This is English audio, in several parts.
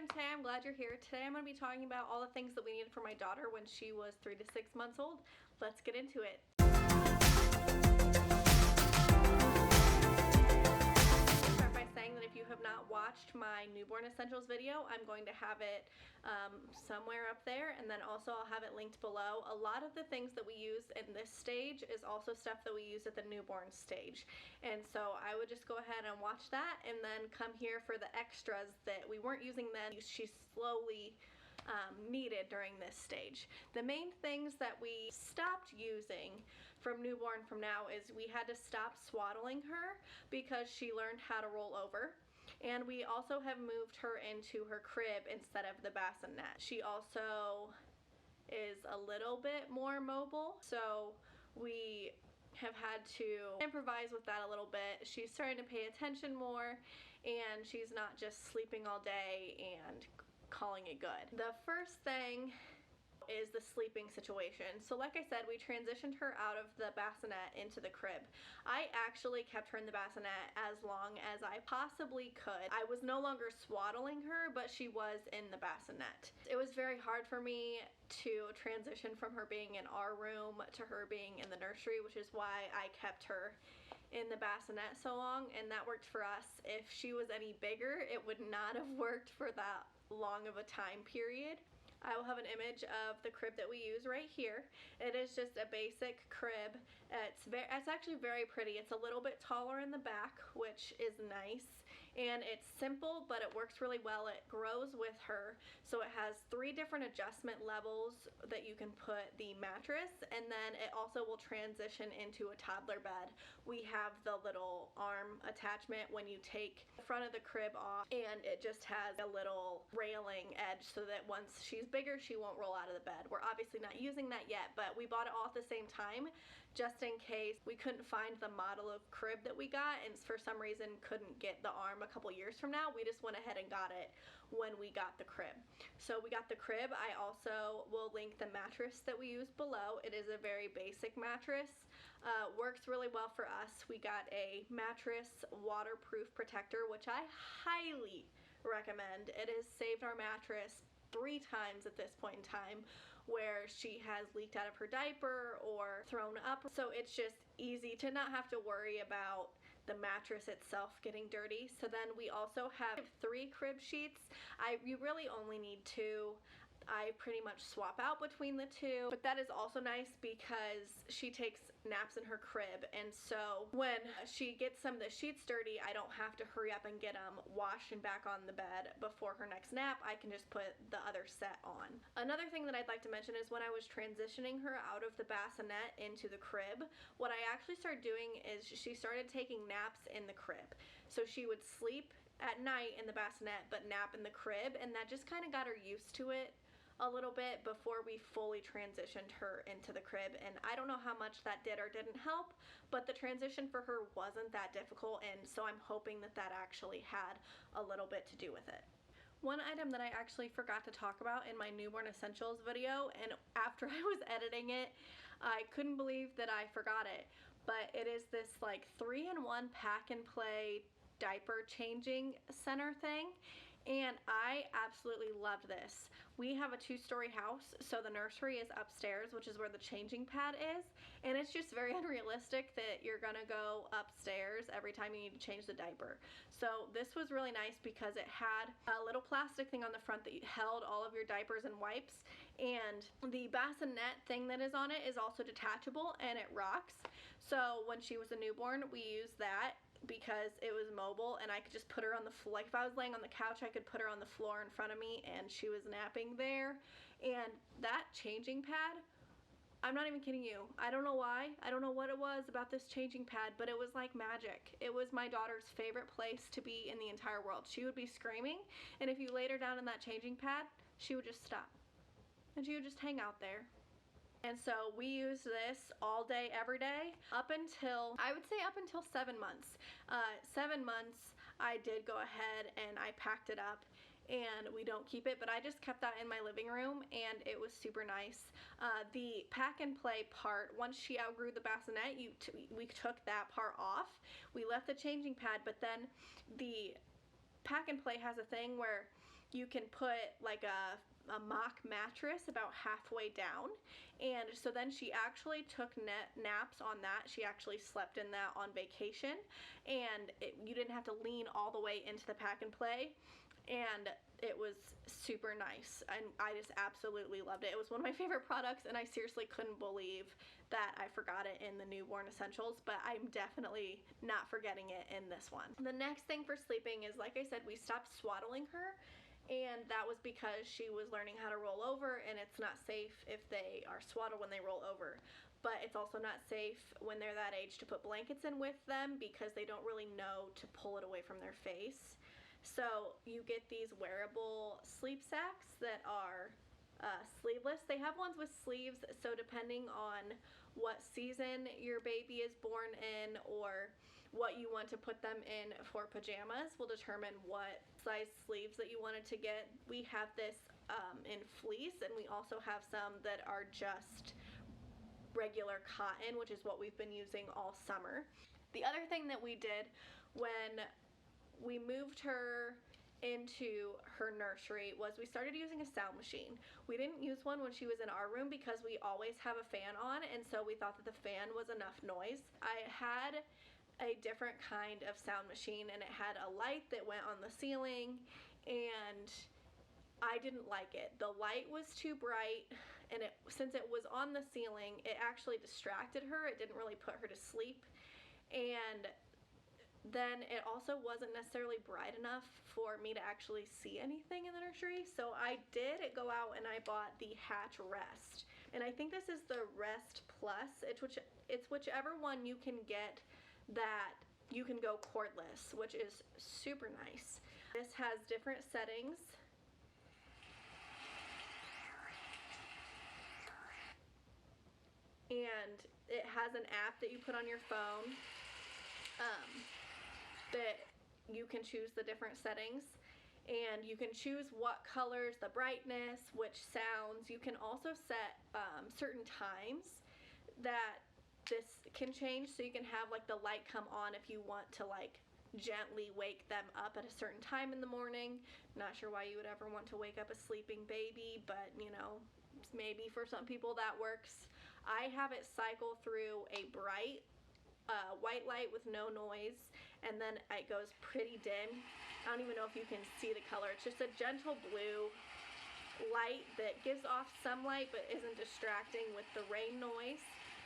everyone, today I'm glad you're here. Today I'm going to be talking about all the things that we needed for my daughter when she was 3 to 6 months old. Let's get into it. Start by saying that if you have not watched my newborn essentials video, I'm going to have it somewhere up there, and then also I'll have it linked below. A lot of the things that we use in this stage is also stuff that we use at the newborn stage, and so I would just go ahead and watch that and then come here for the extras that we weren't using then. She slowly needed during this stage. The main things that we stopped using from newborn from now is we had to stop swaddling her because she learned how to roll over. And we also have moved her into her crib instead of the bassinet. She also is a little bit more mobile, so we have had to improvise with that a little bit. She's starting to pay attention more, and she's not just sleeping all day and calling it good. The first thing is the sleeping situation. So like I said, we transitioned her out of the bassinet into the crib. I actually kept her in the bassinet as long as I possibly could. I was no longer swaddling her, but she was in the bassinet. It was very hard for me to transition from her being in our room to her being in the nursery, which is why I kept her in the bassinet so long, and that worked for us. If she was any bigger, it would not have worked for that long of a time period. I will have an image of the crib that we use right here. It is just a basic crib. It's actually very pretty. It's a little bit taller in the back, which is nice, and it's simple, but it works really well. It grows with her, so it has 3 different adjustment levels that you can put the mattress, and then it also will transition into a toddler bed. We have the little arm attachment when you take the front of the crib off, and it just has a little railing edge so that once she's bigger, she won't roll out of the bed. We're obviously not using that yet, but we bought it all at the same time just in case we couldn't find the model of crib that we got and for some reason couldn't get the arm a couple years from now. We just went ahead and got it when we got the crib. So we got the crib. I also will link the mattress that we use below. It is a very basic mattress. Works really well for us. We got a mattress waterproof protector, which I highly recommend. It has saved our mattress 3 times at this point in time where she has leaked out of her diaper or thrown up. So it's just easy to not have to worry about the mattress itself getting dirty. So then we also have 3 crib sheets. You really only need 2. I pretty much swap out between the 2, but that is also nice because she takes naps in her crib, and so when she gets some of the sheets dirty, I don't have to hurry up and get them washed and back on the bed before her next nap. I can just put the other set on. Another thing that I'd like to mention is when I was transitioning her out of the bassinet into the crib, what I actually started doing is she started taking naps in the crib. So she would sleep at night in the bassinet but nap in the crib, and that just kind of got her used to it a little bit before we fully transitioned her into the crib. And I don't know how much that did or didn't help, but the transition for her wasn't that difficult, and so I'm hoping that that actually had a little bit to do with it. One item that I actually forgot to talk about in my newborn essentials video, and after I was editing it, I couldn't believe that I forgot it, but it is this like 3-in-1 pack and play diaper changing center thing, and I absolutely loved this. We have a 2-story house, so the nursery is upstairs, which is where the changing pad is, and it's just very unrealistic that you're gonna go upstairs every time you need to change the diaper. So this was really nice because it had a little plastic thing on the front that held all of your diapers and wipes, and the bassinet thing that is on it is also detachable and it rocks. So when she was a newborn, we used that because it was mobile, and I could just put her on the floor. Like if I was laying on the couch, I could put her on the floor in front of me and she was napping there. And that changing pad, I'm not even kidding you, I don't know why, I don't know what it was about this changing pad, but it was like magic. It was my daughter's favorite place to be in the entire world. She would be screaming, and if you laid her down in that changing pad, she would just stop and she would just hang out there. And so we used this all day, every day, up until, I would say up until 7 months. 7 months, I did go ahead and I packed it up, and we don't keep it, but I just kept that in my living room, and it was super nice. The pack and play part, once she outgrew the bassinet, we took that part off. We left the changing pad, but then the pack and play has a thing where you can put like a mock mattress about halfway down, and so then she actually took naps on that. She actually slept in that on vacation, and you didn't have to lean all the way into the Pack and Play, and it was super nice, and I just absolutely loved it. It was one of my favorite products, and I seriously couldn't believe that I forgot it in the newborn essentials, but I'm definitely not forgetting it in this one. The next thing for sleeping is, like I said, we stopped swaddling her, and that was because she was learning how to roll over, and it's not safe if they are swaddled when they roll over. But it's also not safe when they're that age to put blankets in with them because they don't really know to pull it away from their face. So you get these wearable sleep sacks that are sleeveless. They have ones with sleeves, so depending on what season your baby is born in or what you want to put them in for pajamas will determine what size sleeves that you wanted to get. We have this in fleece, and we also have some that are just regular cotton, which is what we've been using all summer. The other thing that we did when we moved her into her nursery was we started using a sound machine. We didn't use one when she was in our room because we always have a fan on, and so we thought that the fan was enough noise. I had a different kind of sound machine, and it had a light that went on the ceiling, and I didn't like it. The light was too bright, and since it was on the ceiling, it actually distracted her. It didn't really put her to sleep, and then it also wasn't necessarily bright enough for me to actually see anything in the nursery. So I did go out and I bought the Hatch Rest, and I think this is the Rest Plus. It's whichever one you can get that you can go cordless, which is super nice. This has different settings. And it has an app that you put on your phone that you can choose the different settings, and you can choose what colors, the brightness, which sounds. You can also set certain times that this can change, so you can have like the light come on if you want to like gently wake them up at a certain time in the morning. Not sure why you would ever want to wake up a sleeping baby, but you know, maybe for some people that works. I have it cycle through a bright white light with no noise, and then it goes pretty dim. I don't even know if you can see the color. It's just a gentle blue light that gives off some light but isn't distracting with the rain noise.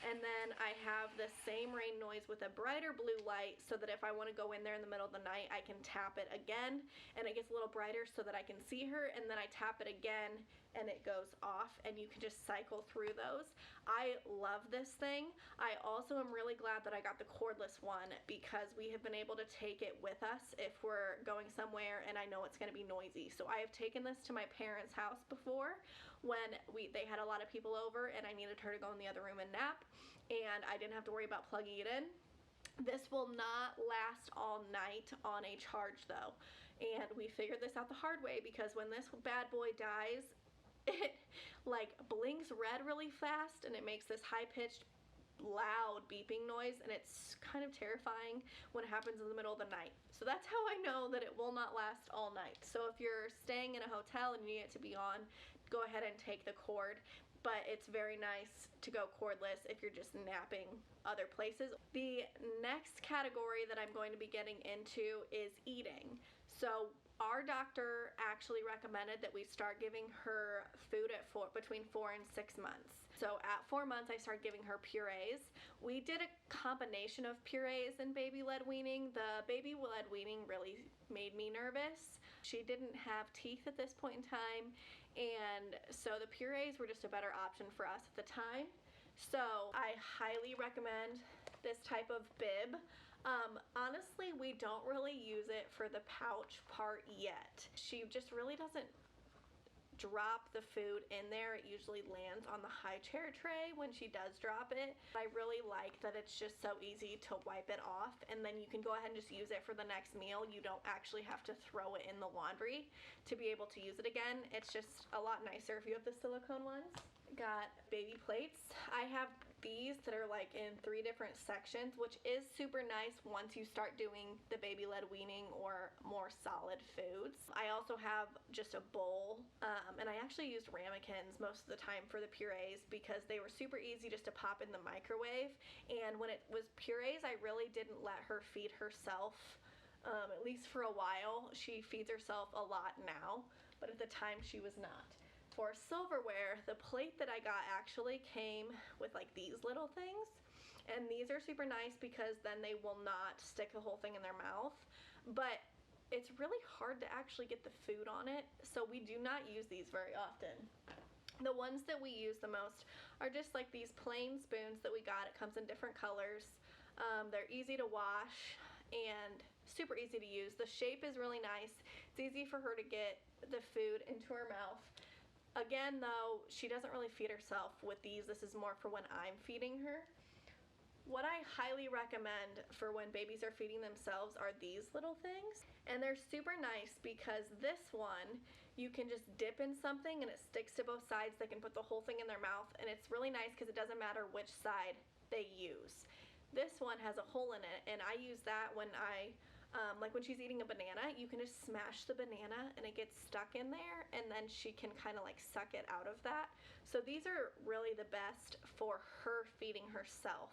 And then I have the same rain noise with a brighter blue light so that if I want to go in there in the middle of the night, I can tap it again and it gets a little brighter so that I can see her, and then I tap it again and it goes off, and you can just cycle through those. I love this thing. I also am really glad that I got the cordless one because we have been able to take it with us if we're going somewhere and I know it's going to be noisy. So I have taken this to my parents' house before when they had a lot of people over and I needed her to go in the other room and nap, and I didn't have to worry about plugging it in. This will not last all night on a charge though, and we figured this out the hard way because when this bad boy dies, it like blinks red really fast and it makes this high-pitched loud beeping noise, and it's kind of terrifying when it happens in the middle of the night. So that's how I know that it will not last all night. So if you're staying in a hotel and you need it to be on, go ahead and take the cord, but it's very nice to go cordless if you're just napping other places. The next category that I'm going to be getting into is eating. So our doctor actually recommended that we start giving her food at between 4 and 6 months. So at 4 months, I started giving her purees. We did a combination of purees and baby-led weaning. The baby-led weaning really made me nervous. She didn't have teeth at this point in time, and so the purees were just a better option for us at the time. So I highly recommend this type of bib. Honestly, we don't really use it for the pouch part yet. She just really doesn't drop the food in there. It usually lands on the high chair tray when she does drop it. I really like that it's just so easy to wipe it off, and then you can go ahead and just use it for the next meal. You don't actually have to throw it in the laundry to be able to use it again. It's just a lot nicer if you have the silicone ones. Got baby plates. I have these that are like in 3 different sections, which is super nice once you start doing the baby-led weaning or more solid foods. I also have just a bowl, and I actually used ramekins most of the time for the purees because they were super easy just to pop in the microwave. And when it was purees, I really didn't let her feed herself, at least for a while. She feeds herself a lot now, but at the time she was not. For silverware, the plate that I got actually came with like these little things, and these are super nice because then they will not stick the whole thing in their mouth, but it's really hard to actually get the food on it, so we do not use these very often. The ones that we use the most are just like these plain spoons that we got. It comes in different colors. They're easy to wash and super easy to use. The shape is really nice. It's easy for her to get the food into her mouth. Again, though, she doesn't really feed herself with these. This is more for when I'm feeding her. What I highly recommend for when babies are feeding themselves are these little things. And they're super nice because this one, you can just dip in something and it sticks to both sides. They can put the whole thing in their mouth, and it's really nice because it doesn't matter which side they use. This one has a hole in it, and I use that when like when she's eating a banana, you can just smash the banana and it gets stuck in there, and then she can kind of like suck it out of that. So these are really the best for her feeding herself.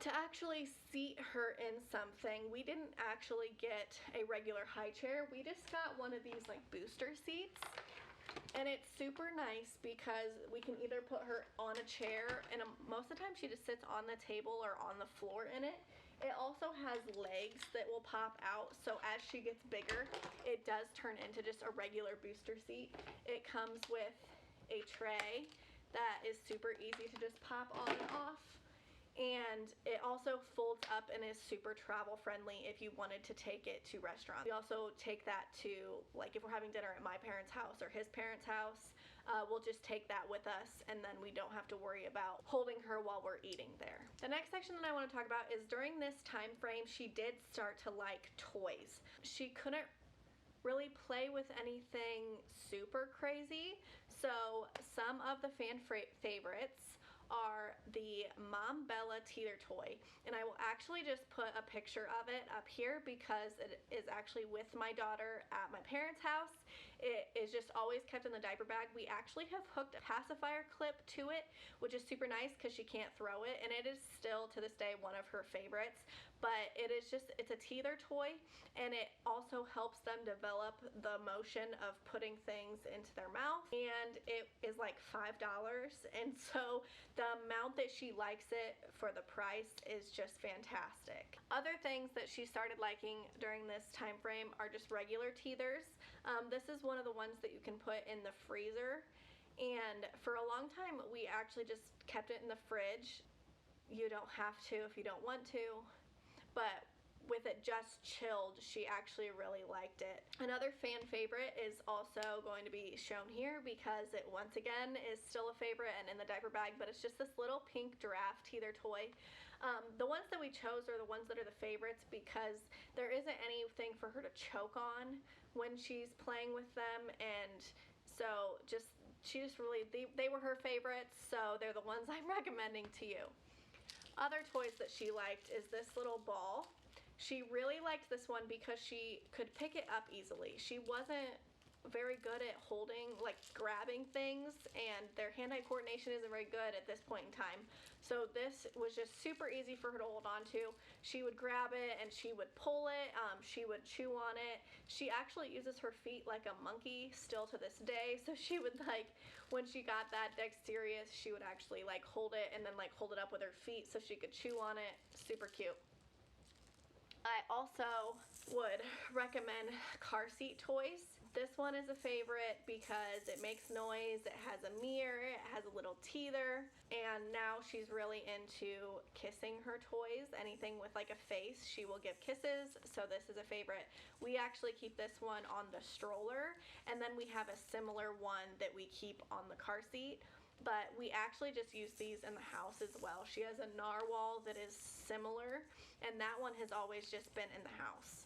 To actually seat her in something, we didn't actually get a regular high chair. We just got one of these like booster seats. And it's super nice because we can either put her on a chair, and most of the time she just sits on the table or on the floor in it. It also has legs that will pop out, so as she gets bigger, it does turn into just a regular booster seat. It comes with a tray that is super easy to just pop on and off. And it also folds up and is super travel friendly if you wanted to take it to restaurants. We also take that to, like, if we're having dinner at my parents' house or his parents' house, we'll just take that with us, and then we don't have to worry about holding her while we're eating there. The next section that I want to talk about is during this time frame, she did start to like toys. She couldn't really play with anything super crazy, so some of the fan favorites are the Mom Bella teeter toy, and I will actually just put a picture of it up here because it is actually with my daughter at my parents' house. It is just always kept in the diaper bag. We actually have hooked a pacifier clip to it, which is super nice because she can't throw it, and it is still to this day one of her favorites. But it's a teether toy, and it also helps them develop the motion of putting things into their mouth, and it is like $5, and so the amount that she likes it for the price is just fantastic. Other things that she started liking during this time frame are just regular teethers. This is one of the ones that you can put in the freezer, and for a long time we actually just kept it in the fridge. You don't have to if you don't want to, but with it just chilled, she actually really liked it. Another fan favorite is also going to be shown here because it once again is still a favorite and in the diaper bag, but it's just this little pink giraffe teether toy. The ones that we chose are the ones that are the favorites because there isn't anything for her to choke on when she's playing with them, and so they were her favorites, so they're the ones I'm recommending to you. Other toys that she liked is this little ball. She really liked this one because she could pick it up easily. She wasn't very good at grabbing things, and their hand-eye coordination isn't very good at this point in time. So this was just super easy for her to hold on to. She would grab it and she would pull it, she would chew on it. She actually uses her feet like a monkey still to this day, so she would when she got that dexterous, she would actually hold it and then hold it up with her feet so she could chew on it. Super cute. I also would recommend car seat toys. This one is a favorite because it makes noise, it has a mirror, it has a little teether, and now she's really into kissing her toys. Anything with a face, she will give kisses, so this is a favorite. We actually keep this one on the stroller, and then we have a similar one that we keep on the car seat. But we actually just use these in the house as well. She has a narwhal that is similar, and that one has always just been in the house.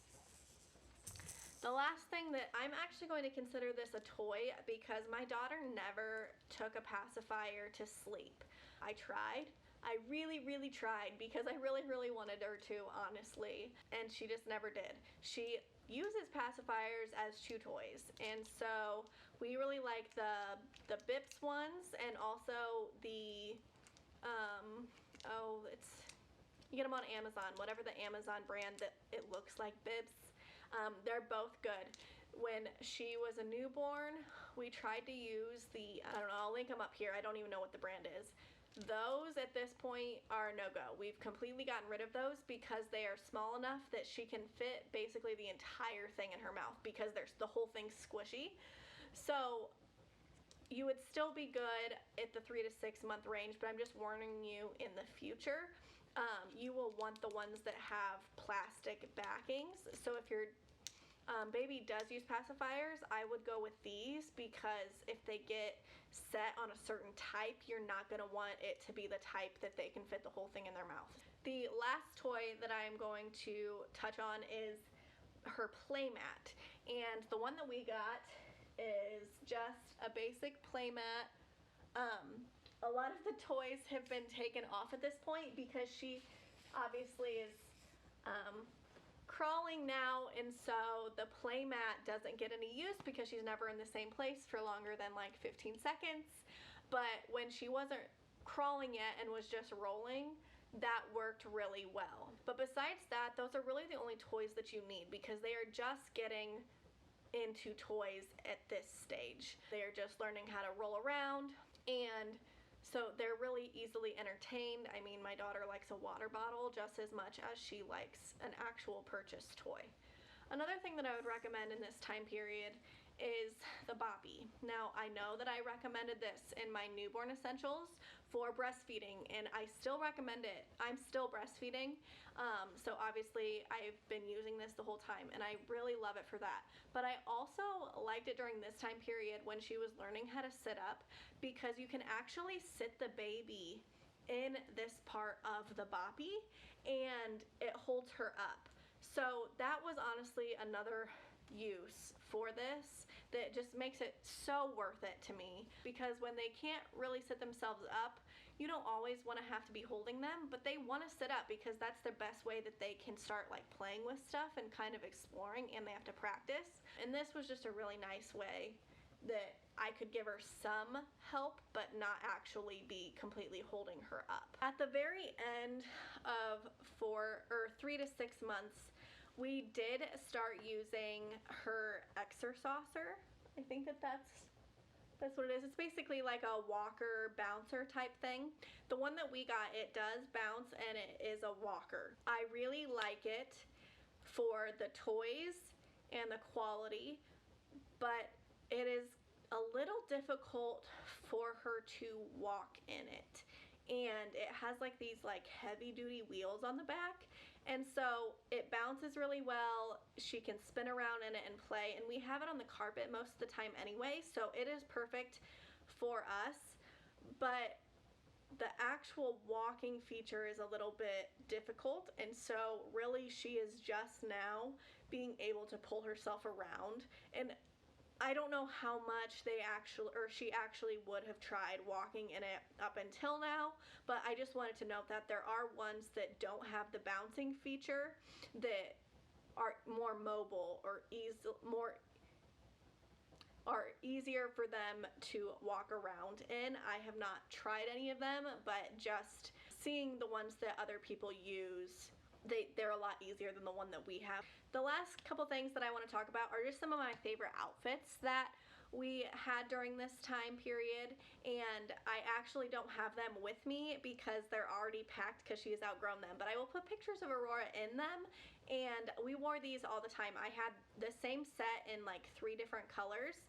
The last thing that I'm actually going to consider this a toy because my daughter never took a pacifier to sleep. I tried, I really, really tried because I really, really wanted her to, honestly, and she just never did. She uses pacifiers as chew toys, and so we really like the Bips ones, and also the you get them on Amazon, whatever the Amazon brand that it looks like Bips. They're both good. When she was a newborn, we tried to use I don't know, I'll link them up here. I don't even know what the brand is. Those at this point are no-go. We've completely gotten rid of those because they are small enough that she can fit basically the entire thing in her mouth because the whole thing's squishy. So you would still be good at the 3 to 6 month range, but I'm just warning you in the future. You will want the ones that have plastic backings. So if your baby does use pacifiers, I would go with these because if they get set on a certain type, you're not going to want it to be the type that they can fit the whole thing in their mouth. The last toy that I am going to touch on is her playmat. And the one that we got is just a basic playmat. A lot of the toys have been taken off at this point because she obviously is crawling now, and so the playmat doesn't get any use because she's never in the same place for longer than like 15 seconds. But when she wasn't crawling yet and was just rolling, that worked really well. But besides that, those are really the only toys that you need because they are just getting into toys at this stage. They are just learning how to roll around, and so they're really easily entertained. I mean, my daughter likes a water bottle just as much as she likes an actual purchased toy. Another thing that I would recommend in this time period is the boppy. Now, I know that I recommended this in my newborn essentials for breastfeeding, and I still recommend it. I'm still breastfeeding, so obviously I've been using this the whole time, and I really love it for that. But I also liked it during this time period when she was learning how to sit up, because you can actually sit the baby in this part of the boppy, and it holds her up. So that was honestly another use for this that just makes it so worth it to me, because when they can't really sit themselves up, you don't always want to have to be holding them, but they want to sit up because that's the best way that they can start like playing with stuff and kind of exploring, and they have to practice. And this was just a really nice way that I could give her some help but not actually be completely holding her up. At the very end of 3 to 6 months, we did start using her exerciser. I think that's what it is. It's basically like a walker bouncer type thing. The one that we got, it does bounce and it is a walker. I really like it for the toys and the quality, but it is a little difficult for her to walk in it. And it has like these like heavy duty wheels on the back, and so it bounces really well. She can spin around in it and play, and we have it on the carpet most of the time anyway, so it is perfect for us. But the actual walking feature is a little bit difficult, and so really she is just now being able to pull herself around. And I don't know how much she actually would have tried walking in it up until now, but I just wanted to note that there are ones that don't have the bouncing feature that are more mobile or easier for them to walk around in. I have not tried any of them, but just seeing the ones that other people use, they're a lot easier than the one that we have. The last couple things that I want to talk about are just some of my favorite outfits that we had during this time period, and I actually don't have them with me because they're already packed because she has outgrown them, but I will put pictures of Aurora in them, and we wore these all the time. I had the same set in like 3 different colors,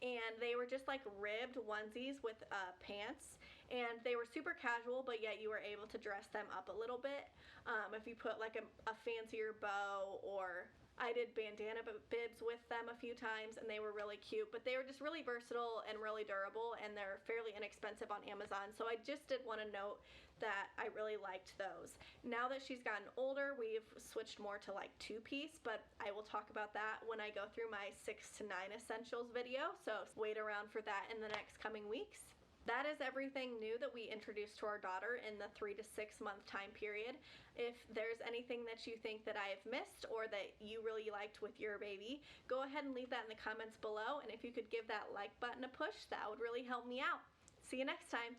and they were just like ribbed onesies with pants, and they were super casual, but yet you were able to dress them up a little bit if you put like a fancier bow, or I did bandana bibs with them a few times, and they were really cute. But they were just really versatile and really durable, and they're fairly inexpensive on Amazon, so I just did want to note that I really liked those. Now that she's gotten older, we've switched more to like 2-piece, but I will talk about that when I go through my 6 to 9 essentials video, so wait around for that in the next coming weeks. That is everything new that we introduced to our daughter in the 3 to 6 month time period. If there's anything that you think that I have missed or that you really liked with your baby, go ahead and leave that in the comments below, and if you could give that like button a push, that would really help me out. See you next time.